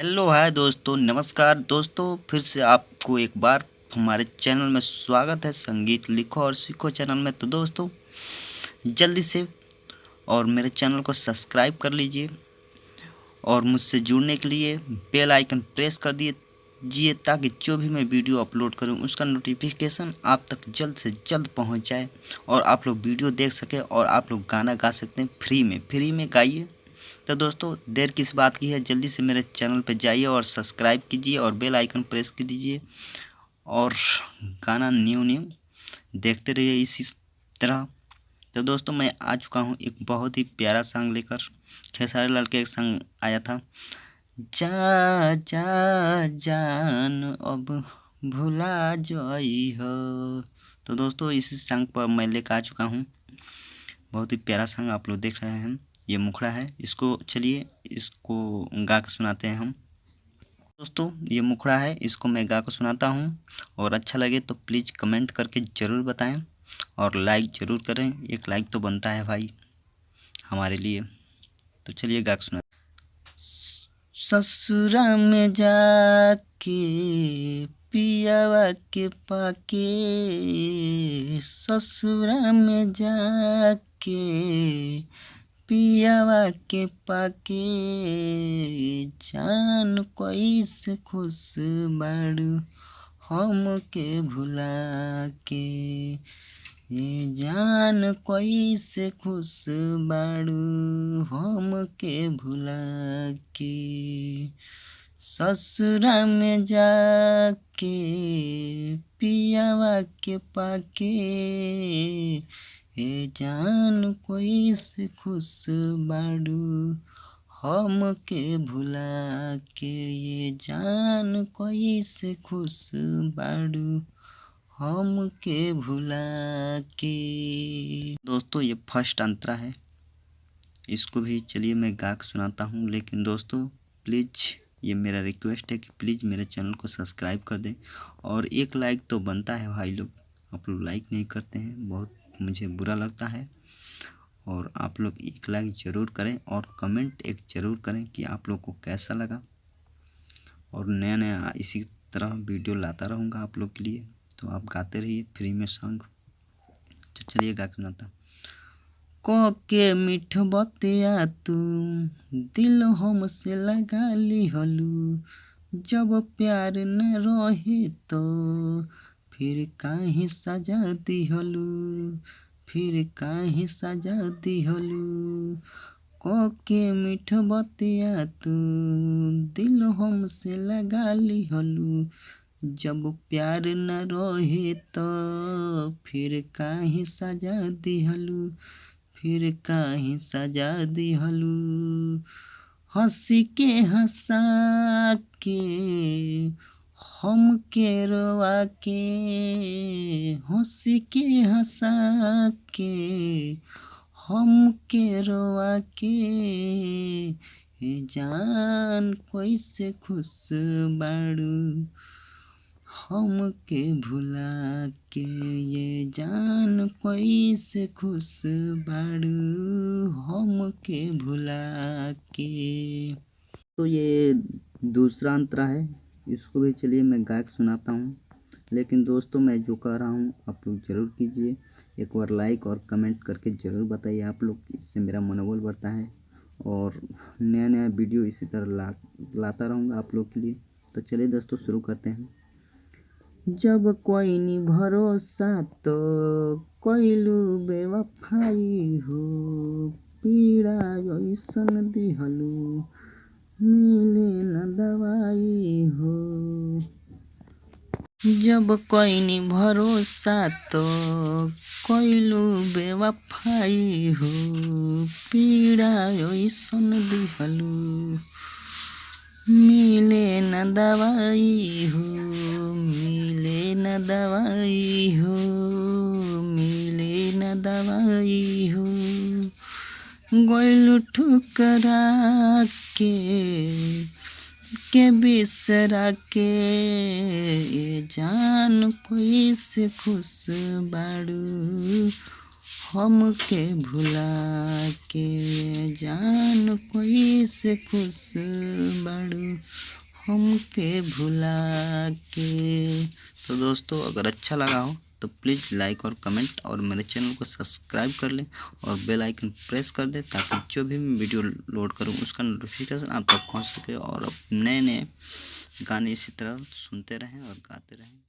Hello hi दोस्तों, नमस्कार दोस्तों। फिर से आपको एक बार हमारे चैनल में स्वागत है। संगीत लिखो और सीखो चैनल में। तो दोस्तों जल्दी से और मेरे चैनल को सब्सक्राइब कर लीजिए और मुझसे जुड़ने के लिए बेल आइकन प्रेस कर दीजिए ताकि जो भी मैं वीडियो अपलोड करूं उसका नोटिफिकेशन आप तक जल्द से जल्द पहुंच जाए और आप लोग वीडियो देख सकें और आप लोग गाना गा सकते हैं। फ्री में गाइए। तो दोस्तों देर किस बात की है, जल्दी से मेरे चैनल पर जाइए और सब्सक्राइब कीजिए और बेल आइकन प्रेस कर दीजिए और गाना न्यू देखते रहिए इसी तरह। तो दोस्तों मैं आ चुका हूँ एक बहुत ही प्यारा सॉन्ग लेकर। खेसारी लाल का एक सॉन्ग आया था, जा जा जान अब भुला जाई हो। तो दोस्तों इसी सॉन्ग पर मैं लेकर आ चुका हूँ। बहुत ही प्यारा सॉन्ग आप लोग देख रहे हैं। ये मुखड़ा है, इसको चलिए इसको गा के सुनाते हैं हम। दोस्तों ये मुखड़ा है, इसको मैं गा के सुनाता हूँ और अच्छा लगे तो प्लीज़ कमेंट करके ज़रूर बताएं और लाइक ज़रूर करें। एक लाइक तो बनता है भाई हमारे लिए। तो चलिए गा के सुना। ससुरा में जाके पियावा के पाके, ससुरा में जाके पियावा के पाके, जान कैसे खुश बाड़ू हमके भुला के, ये जान कैसे खुश बाड़ू हमके भुला के, ससुरा में जाके पियावा के पाके, ये जान कैसे खुश बाड़ू हमके भुला के, ये जान कैसे खुश बाड़ू हमके भुला के। दोस्तों ये फर्स्ट अंतरा है, इसको भी चलिए मैं गा के सुनाता हूँ। लेकिन दोस्तों प्लीज़ ये मेरा रिक्वेस्ट है कि प्लीज़ मेरे चैनल को सब्सक्राइब कर दें और एक लाइक तो बनता है भाई लोग। आप लोग लाइक नहीं करते हैं, बहुत मुझे बुरा लगता है। और आप लोग एक लाइक ज़रूर करें और कमेंट एक ज़रूर करें कि आप लोग को कैसा लगा। और नया नया इसी तरह वीडियो लाता रहूँगा आप लोग के लिए। तो आप गाते रहिए फ्री में सॉन्ग। तो चलिए गा के सुनाता हूँ। क के मीठ बतिया तू दिल हमसे लगा ली हलू, जब प्यार न रहे तो फिर काहे सजा दिहलू, फिर काहे सजा दिहलू। क के मीठ बतिया तू दिल हमसे लगा ली हलू, जब प्यार न रहे तो फिर काहे सजा दिहलू, फिर काहे सजा दिहलू। हंसी के हंसा के हमके रोवा के, हंसी के हंसा के हमके रोवा के, हे जान कैसे खुश बाड़ू हमके भुला के, ये जान कैसे खुश बाड़ू हमके भुला के। तो ये दूसरा अंतरा है, इसको भी चलिए मैं गा के सुनाता हूँ। लेकिन दोस्तों मैं जो कह रहा हूँ आप लोग ज़रूर कीजिए, एक बार लाइक और कमेंट करके ज़रूर बताइए आप लोग, इससे मेरा मनोबल बढ़ता है और नया नया वीडियो इसी तरह लाता रहूँगा आप लोग के लिए। तो चलिए दोस्तों शुरू करते हैं। जब कोई नी भरोसा तो कोइलू बेवफाई हो, पीड़ा ऐसन दिहलू मिले न दवाई हो। जब कोई नी भरोसा तो कोइलू बेवफाई हो, पीड़ा ऐसन दिहलू मिले न दवाई हो, मिले न दवाई हो, मिले न दवाई हो। गोइलू ठुकरा के बिसरा के, ये जान कैसे खुश बाड़ू हमके भुला के जान कैसे खुश बाड़ू हमके भुला के। तो दोस्तों अगर अच्छा लगा हो तो प्लीज़ लाइक और कमेंट और मेरे चैनल को सब्सक्राइब कर लें और बेल आइकन प्रेस कर दें ताकि जो भी मैं वीडियो लोड करूं उसका नोटिफिकेशन आप तक पहुंच सके और आप नए नए गाने इसी तरह सुनते रहें और गाते रहें।